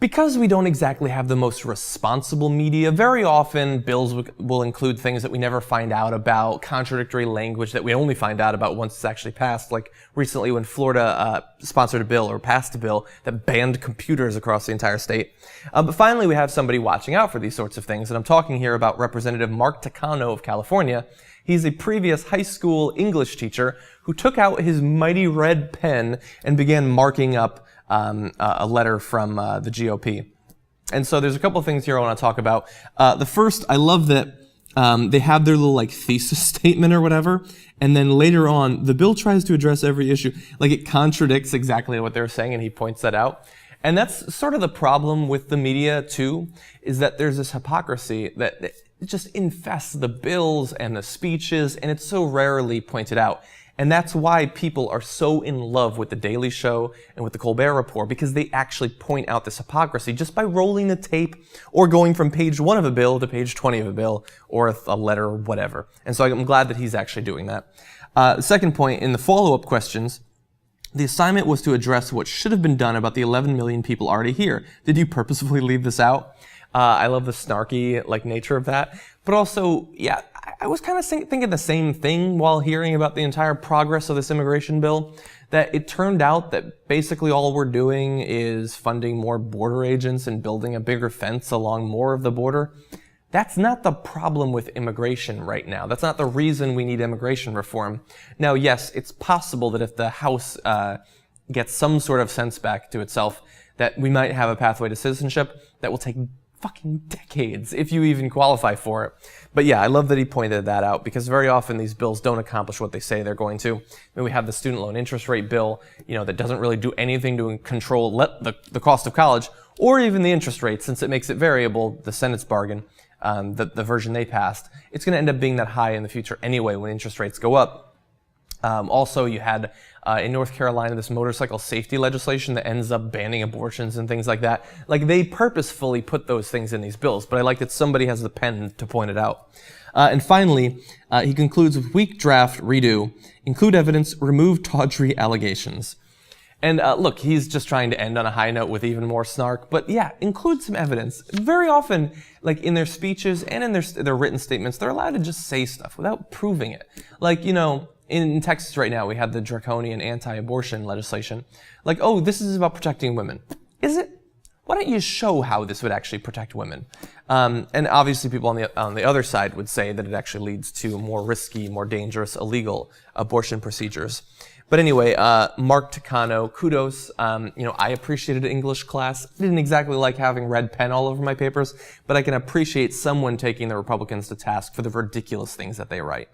Because we don't exactly have the most responsible media, very often bills will include things that we never find out about, contradictory language that we only find out about once it's actually passed, like recently when Florida sponsored a bill or passed a bill that banned computers across the entire state. But finally, we have somebody watching out for these sorts of things, and I'm talking here about Representative Mark Takano of California. He's a previous high school English teacher who took out his mighty red pen and began marking up a letter from the GOP. And so there's a couple of things here I want to talk about. The first, I love that they have their little thesis statement or whatever, and then later on, the bill tries to address every issue. It contradicts exactly what they're saying, and he points that out. And that's sort of the problem with the media, too, is that there's this hypocrisy that it just infests the bills and the speeches, and it's so rarely pointed out. And that's why people are so in love with The Daily Show and with The Colbert Report, because they actually point out this hypocrisy just by rolling the tape or going from page 1 of a bill to page 20 of a bill or a letter or whatever. And so I'm glad that he's actually doing that. The second point, in the follow-up questions, the assignment was to address what should have been done about the 11 million people already here. Did you purposefully leave this out? I love the snarky nature of that. But also, yeah, I was kind of thinking the same thing while hearing about the entire progress of this immigration bill, that it turned out that basically all we're doing is funding more border agents and building a bigger fence along more of the border. That's not the problem with immigration right now. That's not the reason we need immigration reform. Now, yes, it's possible that if the House gets some sort of sense back to itself, that we might have a pathway to citizenship that will take fucking decades, if you even qualify for it. But yeah, I love that he pointed that out, because very often these bills don't accomplish what they say they're going to. I mean, we have the student loan interest rate bill, that doesn't really do anything to control the cost of college, or even the interest rate, since it makes it variable, the Senate's bargain, the version they passed. It's going to end up being that high in the future anyway when interest rates go up. Also, you had in North Carolina this motorcycle safety legislation that ends up banning abortions and things like that. They purposefully put those things in these bills, but I like that somebody has the pen to point it out. And finally, he concludes with weak draft, redo, include evidence, remove tawdry allegations. And look, he's just trying to end on a high note with even more snark, but yeah, include some evidence. Very often, in their speeches and in their written statements, they're allowed to just say stuff without proving it. In Texas right now, we have the draconian anti-abortion legislation. Oh, this is about protecting women. Is it? Why don't you show how this would actually protect women? And obviously people on the other side would say that it actually leads to more risky, more dangerous, illegal abortion procedures. But anyway, Mark Takano, kudos. I appreciated English class. I didn't exactly like having red pen all over my papers, but I can appreciate someone taking the Republicans to task for the ridiculous things that they write.